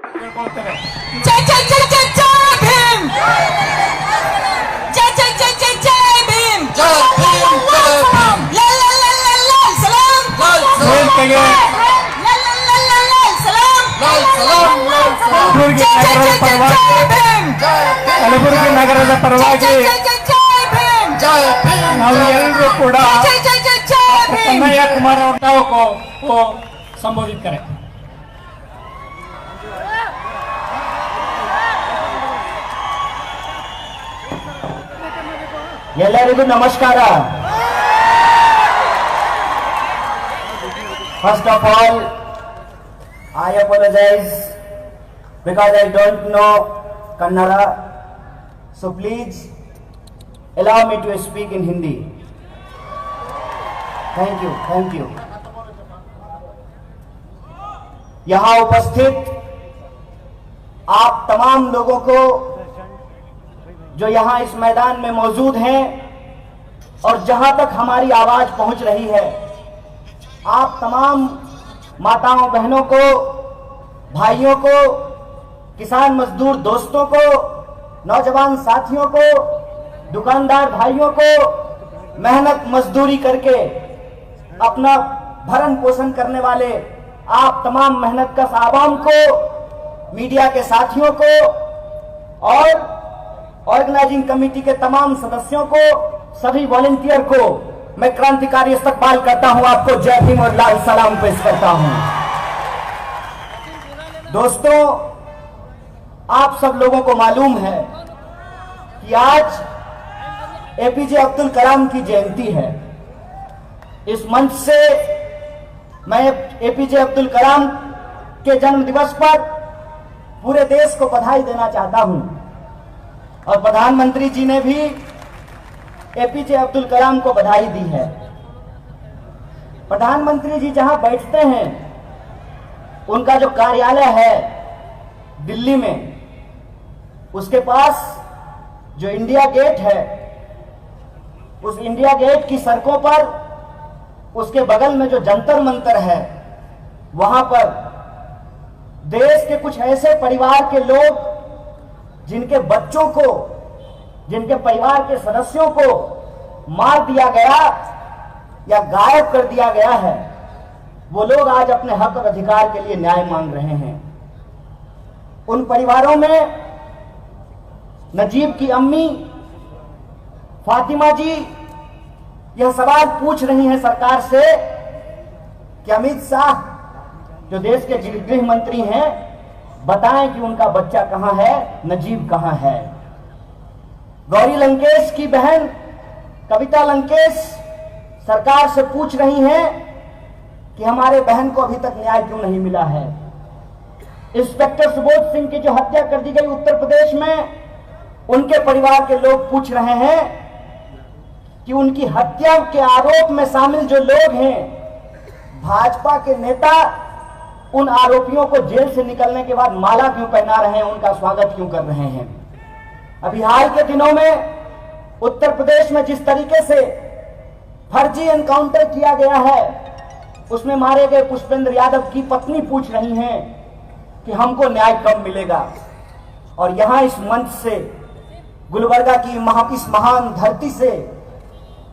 बोलते रहे। जय जय जय जय जय भीम, जय जय जय जय जय भीम, जय भीम, जय भीम। लाल लाल लाल लाल लाल सलाम, लाल बोल के गए। लाल लाल लाल लाल लाल सलाम, लाल सलाम, लाल सलाम। ಕಲಬುರಗಿ जय जय ನಗರದ जय जय ಪರವಾಗಿ जय भीम, ಕಲಬುರಗಿ ನಗರದ जय ಪರವಾಗಿ जय जय जय जय भीम, जय भीम, ನಾವು ಎಲ್ಲರೂ ಕೂಡ जय जय जय जय भीम। कन्हैया कुमार राव को संबोधित करें। ಎಲ್ಲರಿಗೂ ನಮಸ್ಕಾರ. First of all, I apologize because I don't know Kannada, so please allow me to speak in Hindi. Thank you, thank you. यहाँ उपस्थित आप तमाम लोगों को जो यहाँ इस मैदान में मौजूद हैं और जहां तक हमारी आवाज पहुंच रही है, आप तमाम माताओं बहनों को, भाइयों को, किसान मजदूर दोस्तों को, नौजवान साथियों को, दुकानदार भाइयों को, मेहनत मजदूरी करके अपना भरण पोषण करने वाले आप तमाम मेहनत कश आवाम को, मीडिया के साथियों को और ऑर्गेनाइजिंग कमेटी के तमाम सदस्यों को, सभी वॉलंटियर को मैं क्रांतिकारी इस्तकबाल करता हूं। आपको जय भीम और लाल सलाम पेश करता हूं। दोस्तों, आप सब लोगों को मालूम है कि आज एपीजे अब्दुल कलाम की जयंती है। इस मंच से मैं एपीजे अब्दुल कलाम के जन्म दिवस पर पूरे देश को बधाई देना चाहता हूं और प्रधानमंत्री जी ने भी एपीजे अब्दुल कलाम को बधाई दी है। प्रधानमंत्री जी जहां बैठते हैं, उनका जो कार्यालय है दिल्ली में, उसके पास जो इंडिया गेट है, उस इंडिया गेट की सड़कों पर उसके बगल में जो जंतर मंतर है, वहां पर देश के कुछ ऐसे परिवार के लोग जिनके बच्चों को, जिनके परिवार के सदस्यों को मार दिया गया या गायब कर दिया गया है, वो लोग आज अपने हक और अधिकार के लिए न्याय मांग रहे हैं। उन परिवारों में नजीब की अम्मी फातिमा जी यह सवाल पूछ रही हैं सरकार से कि अमित शाह जो देश के गृह मंत्री हैं, बताएं कि उनका बच्चा कहां है, नजीब कहां है। गौरी लंकेश की बहन कविता लंकेश सरकार से पूछ रही हैं कि हमारे बहन को अभी तक न्याय क्यों नहीं मिला है। इंस्पेक्टर सुबोध सिंह की जो हत्या कर दी गई उत्तर प्रदेश में, उनके परिवार के लोग पूछ रहे हैं कि उनकी हत्या के आरोप में शामिल जो लोग हैं, भाजपा के नेता उन आरोपियों को जेल से निकलने के बाद माला क्यों पहना रहे हैं, उनका स्वागत क्यों कर रहे हैं। अभी हाल के दिनों में उत्तर प्रदेश में जिस तरीके से फर्जी एनकाउंटर किया गया है, उसमें मारे गए पुष्पेंद्र यादव की पत्नी पूछ रही हैं कि हमको न्याय कब मिलेगा। और यहां इस मंच से, गुलबर्गा की इस महान धरती से,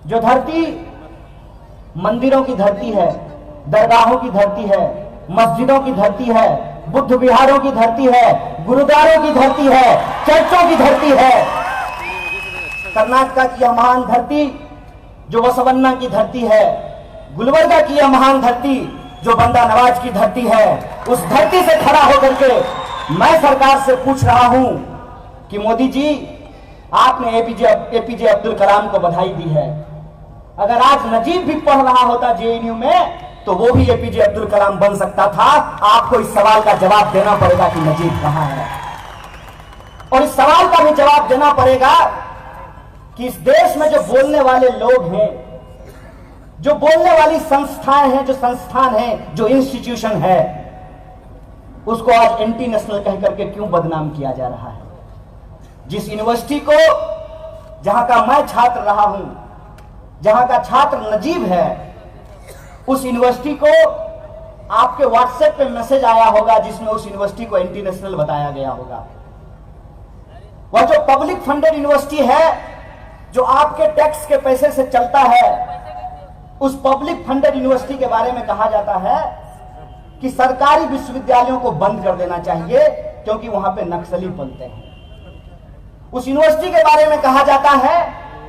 जो धरती मंदिरों की धरती है, दरगाहों की धरती है, मस्जिदों की धरती है, बुद्ध विहारों की धरती है, गुरुद्वारों की धरती है, चर्चों की धरती है, कर्नाटक की यह महान धरती जो बसवन्ना की धरती है, गुलबर्गा की यह महान धरती जो बंदा नवाज की धरती है, उस धरती से खड़ा होकर के मैं सरकार से पूछ रहा हूं कि मोदी जी, आपने एपीजे अब्दुल कलाम को बधाई दी है। अगर आज नजीब भी पढ़ रहा होता जेएनयू में, तो वो भी एपीजे अब्दुल कलाम बन सकता था। आपको इस सवाल का जवाब देना पड़ेगा कि नजीब कहां है, और इस सवाल का भी जवाब देना पड़ेगा कि इस देश में जो बोलने वाले लोग हैं, जो बोलने वाली संस्थाएं हैं, जो संस्थान है, जो इंस्टीट्यूशन है, उसको आज एंटी नेशनल कह करके क्यों बदनाम किया जा रहा है। जिस यूनिवर्सिटी को, जहां का मैं छात्र रहा हूं, जहां का छात्र नजीब है, उस यूनिवर्सिटी को आपके व्हाट्सएप पे मैसेज आया होगा जिसमें उस यूनिवर्सिटी को एंटी नेशनल बताया गया होगा। वह जो पब्लिक फंडेड यूनिवर्सिटी है, जो आपके टैक्स के पैसे से चलता है, उस पब्लिक फंडेड यूनिवर्सिटी के बारे में कहा जाता है कि सरकारी विश्वविद्यालयों को बंद कर देना चाहिए क्योंकि वहां पे नक्सली पलते हैं। उस यूनिवर्सिटी के बारे में कहा जाता है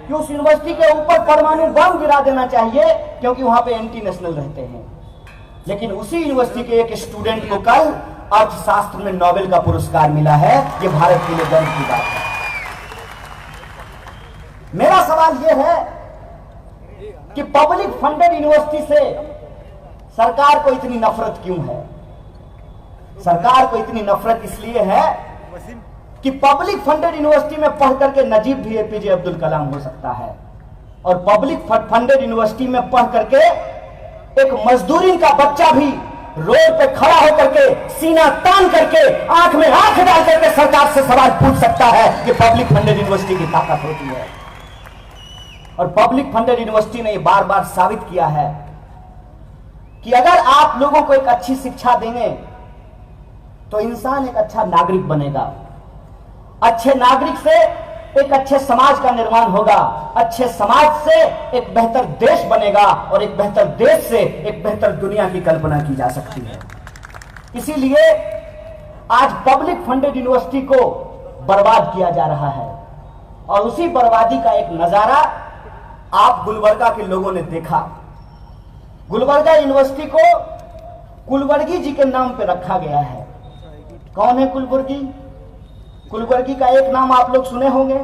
कि उस यूनिवर्सिटी के ऊपर परमाणु बम गिरा देना चाहिए क्योंकि वहां पे एंटी नेशनल रहते हैं। लेकिन उसी यूनिवर्सिटी के एक स्टूडेंट को कल अर्थशास्त्र में नोबेल का पुरस्कार मिला है। ये भारत के लिए गर्व की बात है। मेरा सवाल यह है कि पब्लिक फंडेड यूनिवर्सिटी से सरकार को इतनी नफरत क्यों है? सरकार को इतनी नफरत इसलिए है कि पब्लिक फंडेड यूनिवर्सिटी में पढ़ करके नजीब भी एपीजे अब्दुल कलाम हो सकता है, और पब्लिक फंडेड यूनिवर्सिटी में पढ़ करके एक मजदूरी का बच्चा भी रोड पे खड़ा होकर के सीना तान करके आंख में आंख डाल करके सरकार से सवाल पूछ सकता है कि पब्लिक फंडेड यूनिवर्सिटी की ताकत होती है। और पब्लिक फंडेड यूनिवर्सिटी ने बार बार साबित किया है कि अगर आप लोगों को एक अच्छी शिक्षा देंगे तो इंसान एक अच्छा नागरिक बनेगा। अच्छे नागरिक से एक अच्छे समाज का निर्माण होगा, अच्छे समाज से एक बेहतर देश बनेगा, और एक बेहतर देश से एक बेहतर दुनिया की कल्पना की जा सकती है। इसीलिए आज पब्लिक फंडेड यूनिवर्सिटी को बर्बाद किया जा रहा है, और उसी बर्बादी का एक नजारा आप गुलबर्गा के लोगों ने देखा। गुलबर्गा यूनिवर्सिटी को कुलवर्गी जी के नाम पे रखा गया है। कौन है कुलवर्गी? कुलवर्गी का एक नाम आप लोग सुने होंगे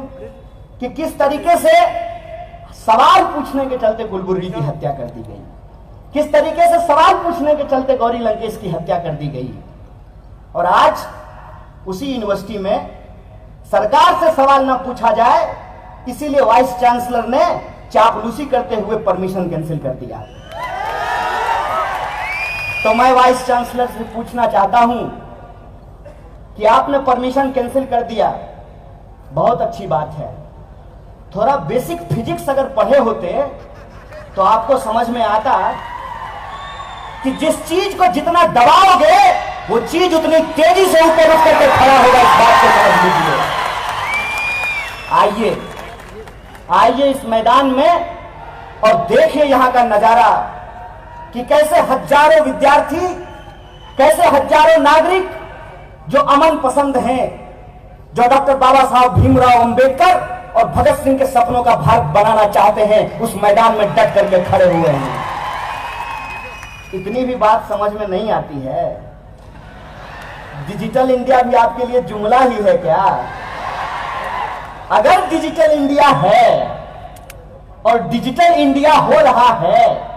कि किस तरीके से सवाल पूछने के चलते कुलवर्गी की हत्या कर दी गई, किस तरीके से सवाल पूछने के चलते गौरी लंकेश की हत्या कर दी गई। और आज उसी यूनिवर्सिटी में सरकार से सवाल ना पूछा जाए, इसीलिए वाइस चांसलर ने चापलूसी करते हुए परमिशन कैंसिल कर दिया। तो मैं वाइस चांसलर से पूछना चाहता हूं कि आपने परमिशन कैंसिल कर दिया, बहुत अच्छी बात है। थोड़ा बेसिक फिजिक्स अगर पढ़े होते तो आपको समझ में आता कि जिस चीज को जितना दबाओगे वो चीज उतनी तेजी से ऊपर उठ करके खड़ा होगा। इस बात को समझ लीजिए। आइए आइए इस मैदान में और देखिए यहां का नजारा कि कैसे हजारों विद्यार्थी, कैसे हजारों नागरिक जो अमन पसंद हैं, जो डॉक्टर बाबा साहब भीमराव अंबेडकर और भगत सिंह के सपनों का भारत बनाना चाहते हैं, उस मैदान में डट करके खड़े हुए हैं। इतनी भी बात समझ में नहीं आती है। डिजिटल इंडिया भी आपके लिए जुमला ही है क्या? अगर डिजिटल इंडिया है और डिजिटल इंडिया हो रहा है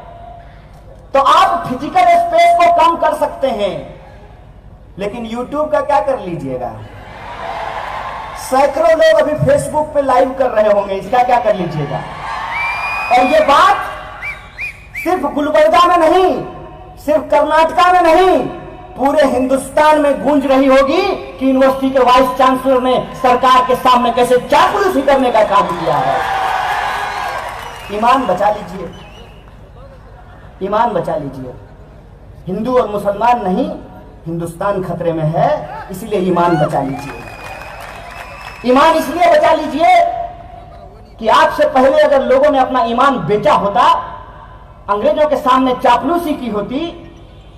तो आप फिजिकल स्पेस को कम कर सकते हैं, लेकिन YouTube का क्या कर लीजिएगा? सैकड़ों लोग अभी फेसबुक पे लाइव कर रहे होंगे, इसका क्या कर लीजिएगा? और ये बात सिर्फ गुलबर्गा में नहीं, सिर्फ कर्नाटका में नहीं, पूरे हिंदुस्तान में गूंज रही होगी कि यूनिवर्सिटी के वाइस चांसलर ने सरकार के सामने कैसे चापलूसी करने का काम किया है। ईमान बचा लीजिए, ईमान बचा लीजिए। हिंदू और मुसलमान नहीं, हिंदुस्तान खतरे में है, इसलिए ईमान बचा लीजिए। ईमान इसलिए बचा लीजिए कि आपसे पहले अगर लोगों ने अपना ईमान बेचा होता, अंग्रेजों के सामने चापलूसी की होती,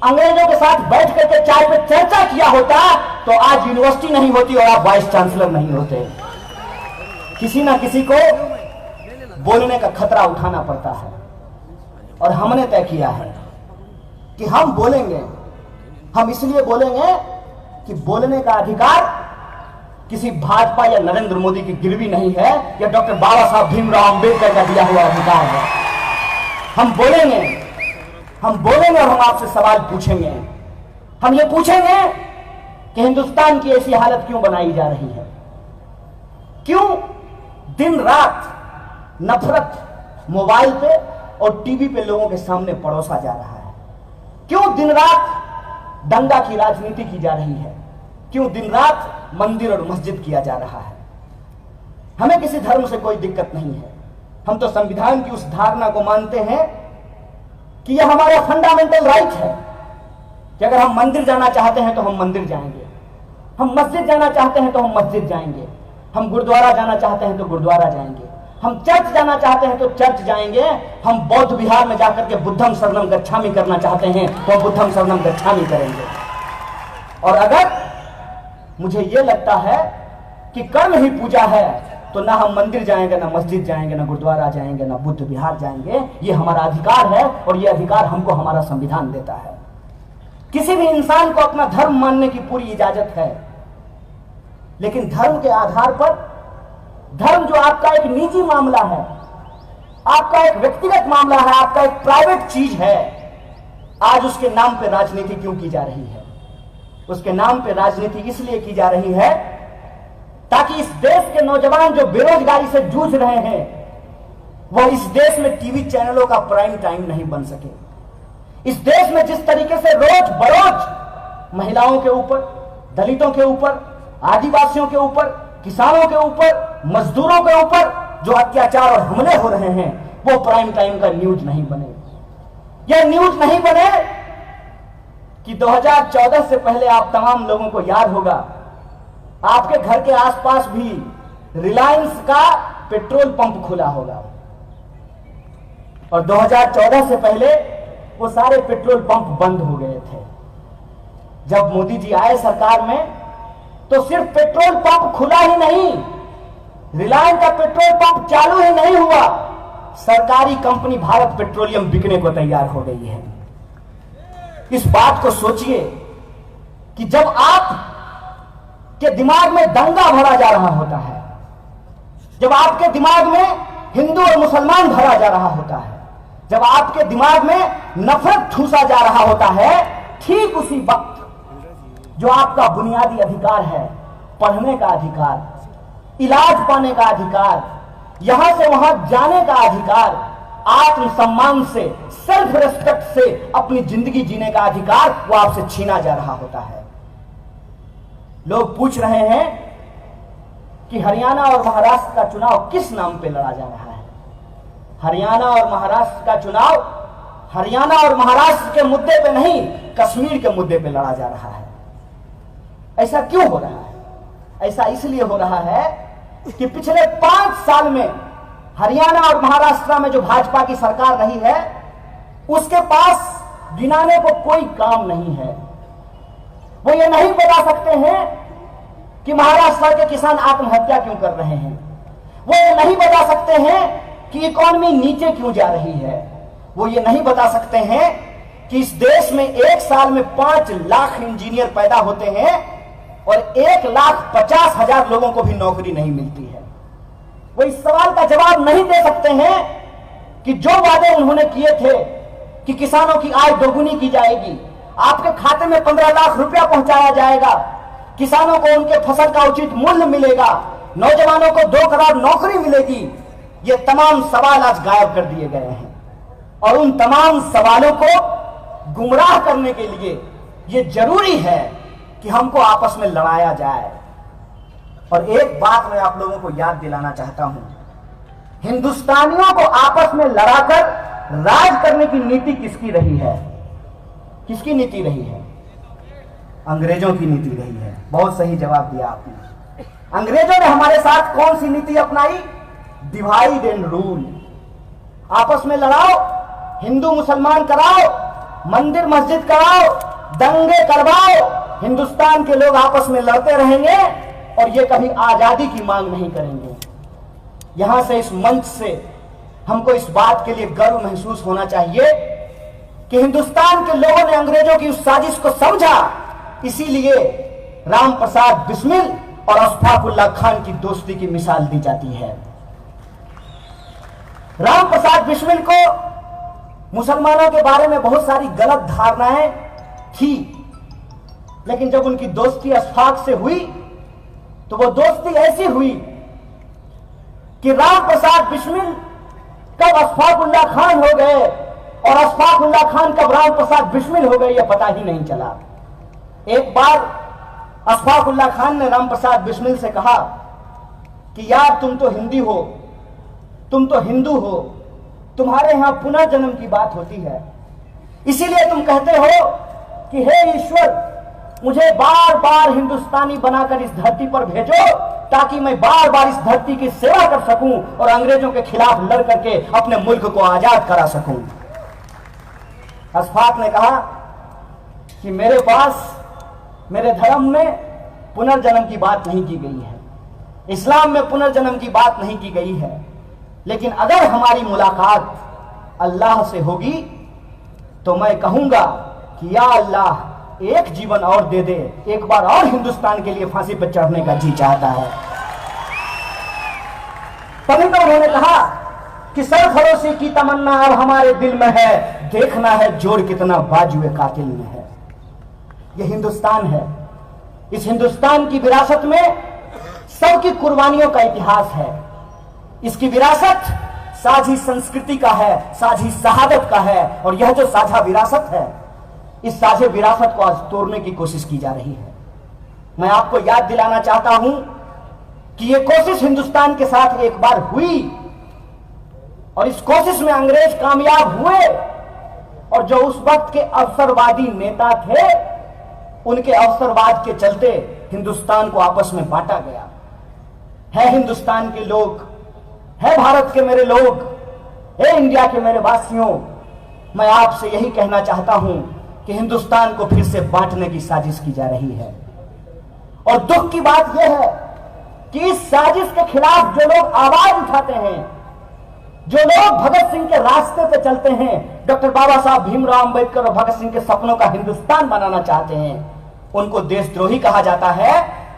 अंग्रेजों के साथ बैठ करके चाय पे चर्चा किया होता, तो आज यूनिवर्सिटी नहीं होती और आप वाइस चांसलर नहीं होते। किसी ना किसी को बोलने का खतरा उठाना पड़ता है, और हमने तय किया है कि हम बोलेंगे। हम इसलिए बोलेंगे कि बोलने का अधिकार किसी भाजपा या नरेंद्र मोदी की गिरवी नहीं है, या डॉक्टर बाबा साहब भीमराव अंबेडकर का दिया हुआ अधिकार है। हम बोलेंगे, हम बोलेंगे और हम आपसे सवाल पूछेंगे। हम ये पूछेंगे कि हिंदुस्तान की ऐसी हालत क्यों बनाई जा रही है? क्यों दिन रात नफरत मोबाइल पे और टीवी पे लोगों के सामने परोसा जा रहा है? क्यों दिन रात दंगा की राजनीति की जा रही है? क्यों दिन रात मंदिर और मस्जिद किया जा रहा है? हमें किसी धर्म से कोई दिक्कत नहीं है। हम तो संविधान की उस धारणा को मानते हैं कि यह हमारा फंडामेंटल राइट है कि अगर हम मंदिर जाना चाहते हैं तो हम मंदिर जाएंगे, हम मस्जिद जाना चाहते हैं तो हम मस्जिद जाएंगे, हम गुरुद्वारा जाना चाहते हैं तो गुरुद्वारा जाएंगे, हम चर्च जाना चाहते हैं तो चर्च जाएंगे, हम बौद्ध विहार में जाकर के बुद्धम शरणम गच्छामि करना चाहते हैं तो बुद्धम शरणम गच्छामि करेंगे। और अगर मुझे यह लगता है कि कर्म ही पूजा है तो ना हम मंदिर जाएंगे, ना मस्जिद जाएंगे, ना गुरुद्वारा जाएंगे, ना बुद्ध विहार जाएंगे। ये हमारा अधिकार है और ये अधिकार हमको हमारा संविधान देता है। किसी भी इंसान को अपना धर्म मानने की पूरी इजाजत है, लेकिन धर्म के आधार पर, धर्म जो आपका एक निजी मामला है, आपका एक व्यक्तिगत मामला है, आपका एक प्राइवेट चीज है, आज उसके नाम पे राजनीति क्यों की जा रही है? उसके नाम पे राजनीति इसलिए की जा रही है ताकि इस देश के नौजवान जो बेरोजगारी से जूझ रहे हैं वह इस देश में टीवी चैनलों का प्राइम टाइम नहीं बन सके। इस देश में जिस तरीके से रोज बरोज महिलाओं के ऊपर, दलितों के ऊपर, आदिवासियों के ऊपर, किसानों के ऊपर, मजदूरों के ऊपर जो अत्याचार और हमले हो रहे हैं वो प्राइम टाइम का न्यूज नहीं बने। यह न्यूज नहीं बने कि 2014 से पहले आप तमाम लोगों को याद होगा, आपके घर के आसपास भी रिलायंस का पेट्रोल पंप खुला होगा और 2014 से पहले वो सारे पेट्रोल पंप बंद हो गए थे। जब मोदी जी आए सरकार में तो सिर्फ पेट्रोल पंप खुला ही नहीं, रिलायंस का पेट्रोल पंप चालू ही नहीं हुआ, सरकारी कंपनी भारत पेट्रोलियम बिकने को तैयार हो गई है। इस बात को सोचिए कि जब आप के दिमाग में दंगा भरा जा रहा होता है, जब आपके दिमाग में हिंदू और मुसलमान भरा जा रहा होता है, जब आपके दिमाग में नफरत ठूसा जा रहा होता है, ठीक उसी वक्त जो आपका बुनियादी अधिकार है, पढ़ने का अधिकार, इलाज पाने का अधिकार, यहां से वहां जाने का अधिकार, आत्मसम्मान से, सेल्फ रेस्पेक्ट से अपनी जिंदगी जीने का अधिकार, वो आपसे छीना जा रहा होता है। लोग पूछ रहे हैं कि हरियाणा और महाराष्ट्र का चुनाव किस नाम पे लड़ा जा रहा है? हरियाणा और महाराष्ट्र का चुनाव हरियाणा और महाराष्ट्र के मुद्दे पे नहीं, कश्मीर के मुद्दे पे लड़ा जा रहा है। ऐसा क्यों हो रहा है? ऐसा इसलिए हो रहा है कि पिछले 5 साल में हरियाणा और महाराष्ट्र में जो भाजपा की सरकार रही है उसके पास गिनाने को कोई काम नहीं है। वो ये नहीं बता सकते हैं कि महाराष्ट्र के किसान आत्महत्या क्यों कर रहे हैं, वो ये नहीं बता सकते हैं कि इकोनॉमी नीचे क्यों जा रही है, वो ये नहीं बता सकते हैं कि इस देश में एक साल में 5 लाख इंजीनियर पैदा होते हैं और 1,50,000 लोगों को भी नौकरी नहीं मिलती है। वो इस सवाल का जवाब नहीं दे सकते हैं कि जो वादे उन्होंने किए थे कि किसानों की आय दोगुनी की जाएगी, आपके खाते में 15 लाख रुपया पहुंचाया जाएगा, किसानों को उनके फसल का उचित मूल्य मिलेगा, नौजवानों को 2 करोड़ नौकरी मिलेगी, ये तमाम सवाल आज गायब कर दिए गए हैं। और उन तमाम सवालों को गुमराह करने के लिए ये जरूरी है कि हमको आपस में लड़ाया जाए। और एक बात मैं आप लोगों को याद दिलाना चाहता हूं, हिंदुस्तानियों को आपस में लड़ाकर राज करने की नीति किसकी रही है? किसकी नीति रही है? अंग्रेजों की नीति रही है। बहुत सही जवाब दिया आपने। अंग्रेजों ने हमारे साथ कौन सी नीति अपनाई? Divide and rule. आपस में लड़ाओ, हिंदू मुसलमान कराओ, मंदिर मस्जिद कराओ, दंगे करवाओ, हिंदुस्तान के लोग आपस में लड़ते रहेंगे और ये कभी आजादी की मांग नहीं करेंगे। यहां से, इस मंच से हमको इस बात के लिए गर्व महसूस होना चाहिए कि हिंदुस्तान के लोगों ने अंग्रेजों की उस साजिश को समझा, इसीलिए राम प्रसाद बिस्मिल और अशफाकुल्लाह खान की दोस्ती की मिसाल दी जाती है। राम प्रसाद बिस्मिल को मुसलमानों के बारे में बहुत सारी गलत धारणाएं थी, लेकिन जब उनकी दोस्ती अशफाक से हुई तो वो दोस्ती ऐसी हुई कि राम प्रसाद बिस्मिल कब अशफाकुल्लाह खान हो गए और अशफाकुल्लाह खान कब राम प्रसाद बिस्मिल हो गए, यह पता ही नहीं चला। एक बार अशफाकुल्लाह खान ने राम प्रसाद बिस्मिल से कहा कि यार तुम तो हिंदी हो, तुम तो हिंदू हो, तुम्हारे यहां पुनर्जन्म की बात होती है, इसीलिए तुम कहते हो कि हे ईश्वर, मुझे बार बार हिंदुस्तानी बनाकर इस धरती पर भेजो ताकि मैं बार बार इस धरती की सेवा कर सकूं और अंग्रेजों के खिलाफ लड़ करके अपने मुल्क को आजाद करा सकूं। अशफाक ने कहा कि मेरे पास, मेरे धर्म में पुनर्जन्म की बात नहीं की गई है, इस्लाम में पुनर्जन्म की बात नहीं की गई है, लेकिन अगर हमारी मुलाकात अल्लाह से होगी तो मैं कहूंगा कि या अल्लाह, एक जीवन और दे दे, एक बार और हिंदुस्तान के लिए फांसी पर चढ़ने का जी चाहता है। तभी तो उन्होंने कहा कि सरफरोशी की तमन्ना अब हमारे दिल में है, देखना है जोर कितना बाजुए कातिल में है। यह हिंदुस्तान है, इस हिंदुस्तान की विरासत में सबकी कुर्बानियों का इतिहास है। इसकी विरासत साझी संस्कृति का है, साझी शहादत का है, और यह जो साझा विरासत है, इस साझे विरासत को आज तोड़ने की कोशिश की जा रही है। मैं आपको याद दिलाना चाहता हूं कि यह कोशिश हिंदुस्तान के साथ एक बार हुई और इस कोशिश में अंग्रेज कामयाब हुए, और जो उस वक्त के अवसरवादी नेता थे, उनके अवसरवाद के चलते हिंदुस्तान को आपस में बांटा गया है। हिंदुस्तान के लोग, है भारत के मेरे लोग, है इंडिया के मेरे वासियों, मैं आपसे यही कहना चाहता हूं कि हिंदुस्तान को फिर से बांटने की साजिश की जा रही है। और दुख की बात यह है कि इस साजिश के खिलाफ जो लोग आवाज उठाते हैं, जो लोग भगत सिंह के रास्ते पे चलते हैं, डॉक्टर बाबा साहब भीमराव अंबेडकर और भगत सिंह के सपनों का हिंदुस्तान बनाना चाहते हैं, उनको देशद्रोही कहा जाता है।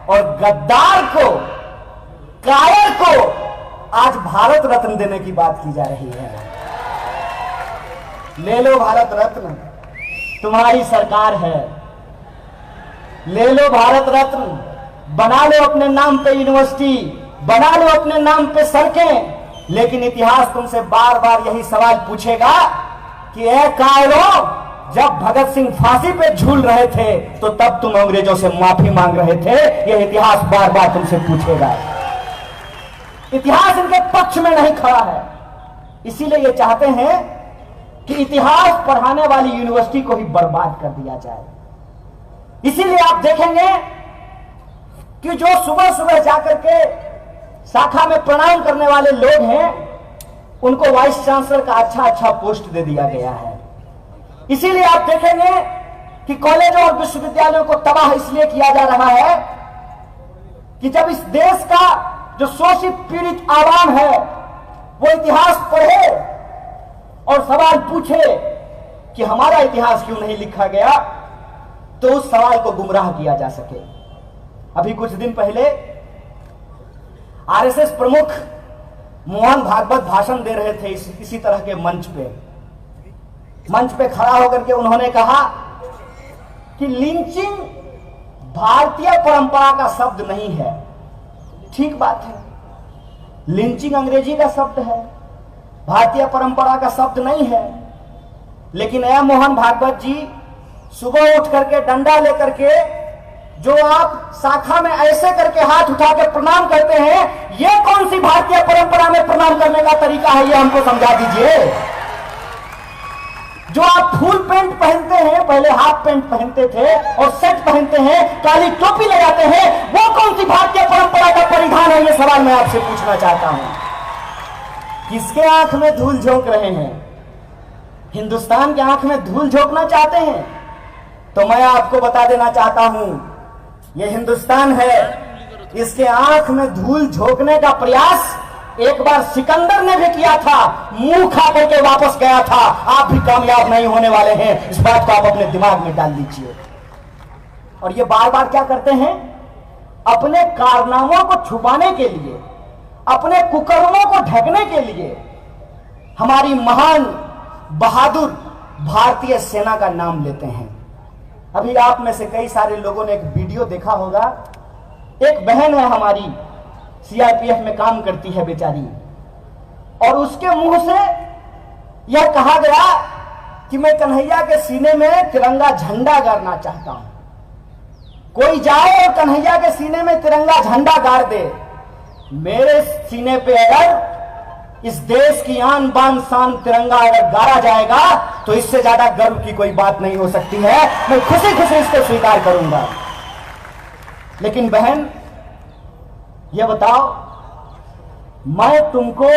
और गद्दार को, कायर को आज भारत रत्न देने की बात की जा रही है। ले लो भारत रत्न, तुम्हारी सरकार है, ले लो भारत रत्न, बना लो अपने नाम पे यूनिवर्सिटी, बना लो अपने नाम पे सड़कें, लेकिन इतिहास तुमसे बार बार यही सवाल पूछेगा कि ए कायरों, जब भगत सिंह फांसी पे झूल रहे थे तो तब तुम अंग्रेजों से माफी मांग रहे थे। यह इतिहास बार बार तुमसे पूछेगा। इतिहास इनके पक्ष में नहीं खड़ा है, इसीलिए ये चाहते हैं कि इतिहास पढ़ाने वाली यूनिवर्सिटी को ही बर्बाद कर दिया जाए। इसीलिए आप देखेंगे कि जो सुबह सुबह जाकर के शाखा में प्रणाम करने वाले लोग हैं, उनको वाइस चांसलर का अच्छा पोस्ट दे दिया गया है। इसीलिए आप देखेंगे कि कॉलेजों और विश्वविद्यालयों को तबाह इसलिए किया जा रहा है कि जब इस देश का जो शोषित पीड़ित आवाम है वो इतिहास पढ़े और सवाल पूछे कि हमारा इतिहास क्यों नहीं लिखा गया, तो उस सवाल को गुमराह किया जा सके। अभी कुछ दिन पहले आरएसएस प्रमुख मोहन भागवत भाषण दे रहे थे इसी तरह के मंच पे खड़ा होकर के उन्होंने कहा कि लिंचिंग भारतीय परंपरा का शब्द नहीं है। ठीक बात है, लिंचिंग अंग्रेजी का शब्द है, भारतीय परंपरा का शब्द नहीं है। लेकिन ए मोहन भागवत जी, सुबह उठ करके डंडा लेकर के जो आप शाखा में ऐसे करके हाथ उठा के प्रणाम करते हैं, यह कौन सी भारतीय परंपरा में प्रणाम करने का तरीका है, यह हमको समझा दीजिए। जो आप फुल पैंट पहनते हैं, पहले हाफ पैंट पहनते थे और शर्ट पहनते हैं, काली टोपी लगाते हैं, वो कौन सी भारतीय परंपरा का परिधान है, ये सवाल मैं आपसे पूछना चाहता हूं। किसके आंख में धूल झोंक रहे हैं? हिंदुस्तान के आंख में धूल झोंकना चाहते हैं? तो मैं आपको बता देना चाहता हूं, यह हिंदुस्तान है, इसके आंख में धूल झोंकने का प्रयास एक बार सिकंदर ने भी किया था, मुंह खा करके वापस गया था। आप भी कामयाब नहीं होने वाले हैं, इस बात को आप अपने दिमाग में डाल लीजिए। और ये बार बार क्या करते हैं, अपने कारनामों को छुपाने के लिए, अपने कुकर्मों को ढकने के लिए हमारी महान बहादुर भारतीय सेना का नाम लेते हैं। अभी आप में से कई सारे लोगों ने एक वीडियो देखा होगा, एक बहन है हमारी, सीआरपीएफ में काम करती है बेचारी, और उसके मुंह से यह कहा गया कि मैं कन्हैया के सीने में तिरंगा झंडा गाड़ना चाहता हूं। कोई जाए और कन्हैया के सीने में तिरंगा झंडा गाड़ दे, मेरे सीने पे अगर इस देश की आन बान शान तिरंगा अगर गाड़ा जाएगा तो इससे ज्यादा गर्व की कोई बात नहीं हो सकती है। मैं खुशी खुशी इसको स्वीकार करूंगा। लेकिन बहन, यह बताओ, मैं तुमको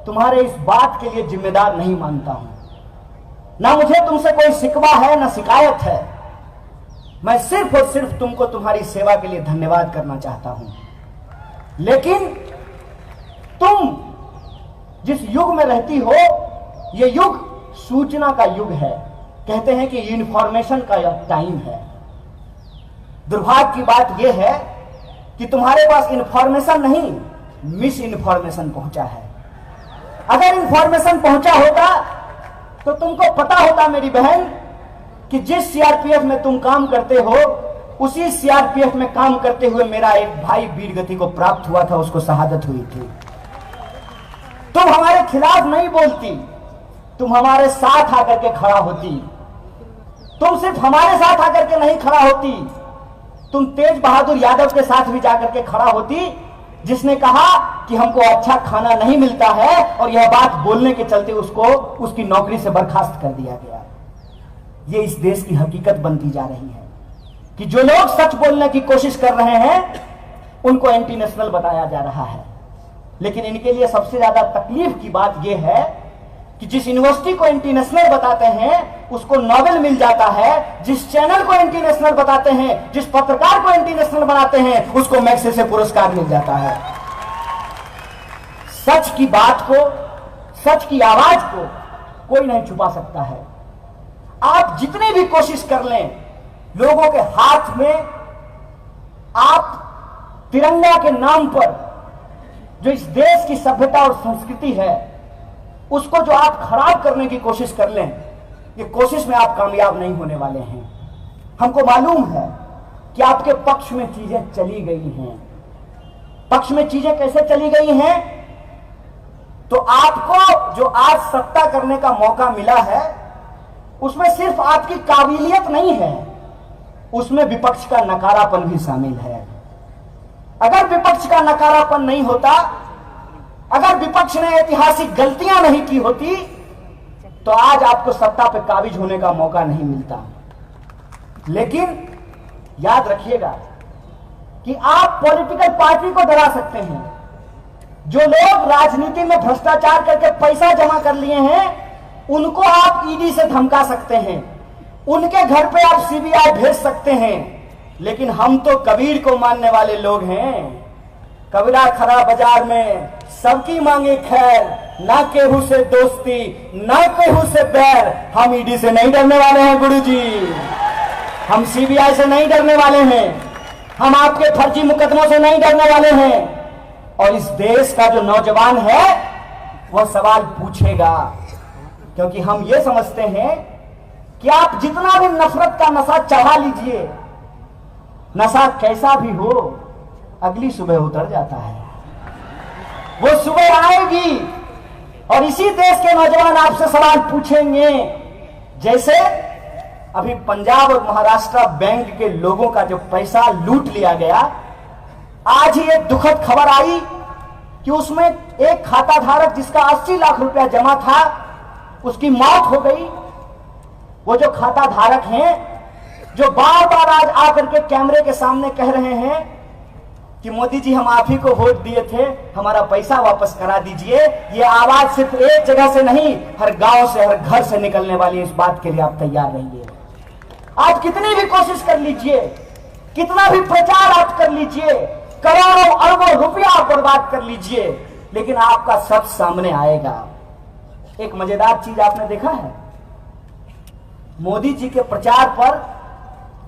तुम्हारे इस बात के लिए जिम्मेदार नहीं मानता हूं। ना मुझे तुमसे कोई शिकवा है, ना शिकायत है। मैं सिर्फ और सिर्फ तुमको तुम्हारी सेवा के लिए धन्यवाद करना चाहता हूं। लेकिन तुम जिस युग में रहती हो, यह युग सूचना का युग है। कहते हैं कि इंफॉर्मेशन का टाइम है। दुर्भाग्य की बात यह है कि तुम्हारे पास इंफॉर्मेशन नहीं, मिस इंफॉर्मेशन पहुंचा है। अगर इंफॉर्मेशन पहुंचा होता तो तुमको पता होता मेरी बहन कि जिस सीआरपीएफ में तुम काम करते हो, उसी सीआरपीएफ में काम करते हुए मेरा एक भाई वीरगति को प्राप्त हुआ था, उसको शहादत हुई थी। तुम हमारे खिलाफ नहीं बोलती, तुम हमारे साथ आकर के खड़ा होती। तुम सिर्फ हमारे साथ आकर के नहीं खड़ा होती, तुम तेज बहादुर यादव के साथ भी जाकर के खड़ा होती, जिसने कहा कि हमको अच्छा खाना नहीं मिलता है और यह बात बोलने के चलते उसको उसकी नौकरी से बर्खास्त कर दिया गया। यह इस देश की हकीकत बनती जा रही है कि जो लोग सच बोलने की कोशिश कर रहे हैं उनको एंटी नेशनल बताया जा रहा है। लेकिन इनके लिए सबसे ज्यादा तकलीफ की बात यह है कि जिस यूनिवर्सिटी को एंटी नेशनल बताते हैं उसको नोबेल मिल जाता है, जिस चैनल को एंटी नेशनल बताते हैं, जिस पत्रकार को एंटी नेशनल बनाते हैं, उसको मैग्सेसे पुरस्कार मिल जाता है। सच की बात को, सच की आवाज को कोई नहीं छुपा सकता है। आप जितनी भी कोशिश कर लें, लोगों के हाथ में आप तिरंगा के नाम पर जो इस देश की सभ्यता और संस्कृति है उसको जो आप खराब करने की कोशिश कर लें, ये कोशिश में आप कामयाब नहीं होने वाले हैं। हमको मालूम है कि आपके पक्ष में चीजें चली गई हैं। पक्ष में चीजें कैसे चली गई हैं? तो आपको जो आज सत्ता करने का मौका मिला है उसमें सिर्फ आपकी काबिलियत नहीं है, उसमें विपक्ष का नकारापन भी शामिल है। अगर विपक्ष का नकारापन नहीं होता, अगर विपक्ष ने ऐतिहासिक गलतियां नहीं की होती, तो आज आपको सत्ता पे काबिज होने का मौका नहीं मिलता। लेकिन याद रखिएगा कि आप पॉलिटिकल पार्टी को डरा सकते हैं। जो लोग राजनीति में भ्रष्टाचार करके पैसा जमा कर लिए हैं उनको आप ईडी से धमका सकते हैं, उनके घर पे आप सीबीआई भेज सकते हैं। लेकिन हम तो कबीर को मानने वाले लोग हैं। कबीरा खरा बाजार में सबकी मांगे खैर, ना केहू से दोस्ती ना केहू से बैर। हम ईडी से नहीं डरने वाले हैं गुरुजी, हम सीबीआई से नहीं डरने वाले हैं, हम आपके फर्जी मुकदमों से नहीं डरने वाले हैं। और इस देश का जो नौजवान है वह सवाल पूछेगा, क्योंकि हम ये समझते हैं कि आप जितना भी नफरत का नशा चढ़ा लीजिए, नशा कैसा भी हो अगली सुबह उतर जाता है। वो सुबह आएगी और इसी देश के नौजवान आपसे सवाल पूछेंगे। जैसे अभी पंजाब और महाराष्ट्र बैंक के लोगों का जो पैसा लूट लिया गया, आज ही एक दुखद खबर आई कि उसमें एक खाता धारक जिसका 80 लाख रुपया जमा था उसकी मौत हो गई। वो जो खाता धारक हैं जो बार बार आज आकर के कैमरे के सामने कह रहे हैं कि मोदी जी हम आप ही को वोट दिए थे, हमारा पैसा वापस करा दीजिए, ये आवाज सिर्फ एक जगह से नहीं, हर गांव से, हर घर से निकलने वाली। इस बात के लिए आप तैयार रहिए। आप कितनी भी कोशिश कर लीजिए, कितना भी प्रचार आप कर लीजिए, करोड़ों अरबों रुपया आप बर्बाद कर लीजिए, लेकिन आपका सच सामने आएगा। एक मजेदार चीज आपने देखा है, मोदी जी के प्रचार पर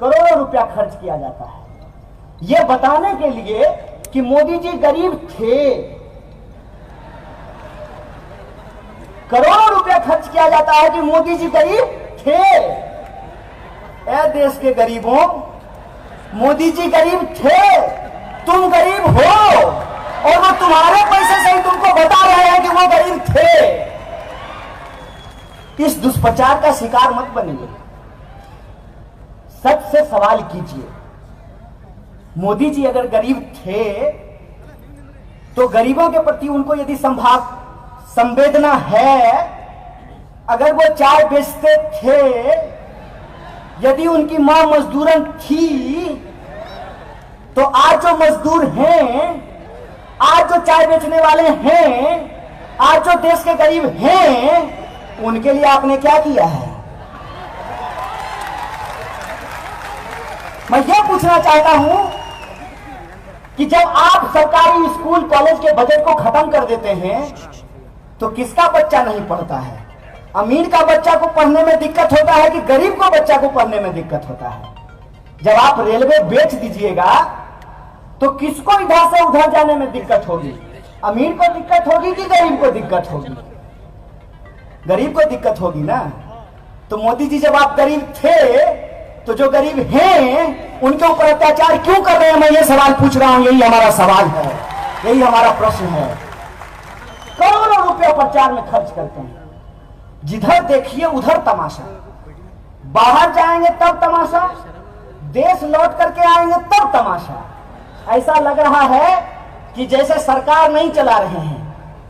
करोड़ों रुपया खर्च किया जाता है यह बताने के लिए कि मोदी जी गरीब थे। करोड़ों रुपया खर्च किया जाता है कि मोदी जी गरीब थे। ऐ देश के गरीबों, मोदी जी गरीब थे, तुम गरीब हो और वो तुम्हारे पैसे से ही तुमको बता रहे हैं कि वो गरीब थे। इस दुष्प्रचार का शिकार मत बनिए, सच से सवाल कीजिए। मोदी जी अगर गरीब थे तो गरीबों के प्रति उनको यदि संवेदना है, अगर वो चाय बेचते थे, यदि उनकी मां मजदूरन थी, तो आज जो मजदूर हैं, आज जो चाय बेचने वाले हैं, आज जो देश के गरीब हैं, उनके लिए आपने क्या किया है? मैं यह पूछना चाहता हूं कि जब आप सरकारी स्कूल कॉलेज के बजट को खत्म कर देते हैं, तो किसका बच्चा नहीं पढ़ता है? अमीर का बच्चा को पढ़ने में दिक्कत होता है कि गरीब को बच्चा को पढ़ने में दिक्कत होता है? जब आप रेलवे बेच दीजिएगा तो किसको इधर से उधर जाने में दिक्कत होगी? अमीर को दिक्कत होगी कि गरीब को दिक्कत होगी? गरीब को दिक्कत होगी ना। तो मोदी जी, जब आप गरीब थे तो जो गरीब हैं उनके ऊपर अत्याचार क्यों कर रहे हैं? मैं ये सवाल पूछ रहा हूं। यही हमारा सवाल है, यही हमारा प्रश्न है। करोड़ों रुपए प्रचार में खर्च करते हैं, जिधर देखिए उधर तमाशा। बाहर जाएंगे तब तमाशा, देश लौट करके आएंगे तब तमाशा। ऐसा लग रहा है कि जैसे सरकार नहीं चला रहे हैं,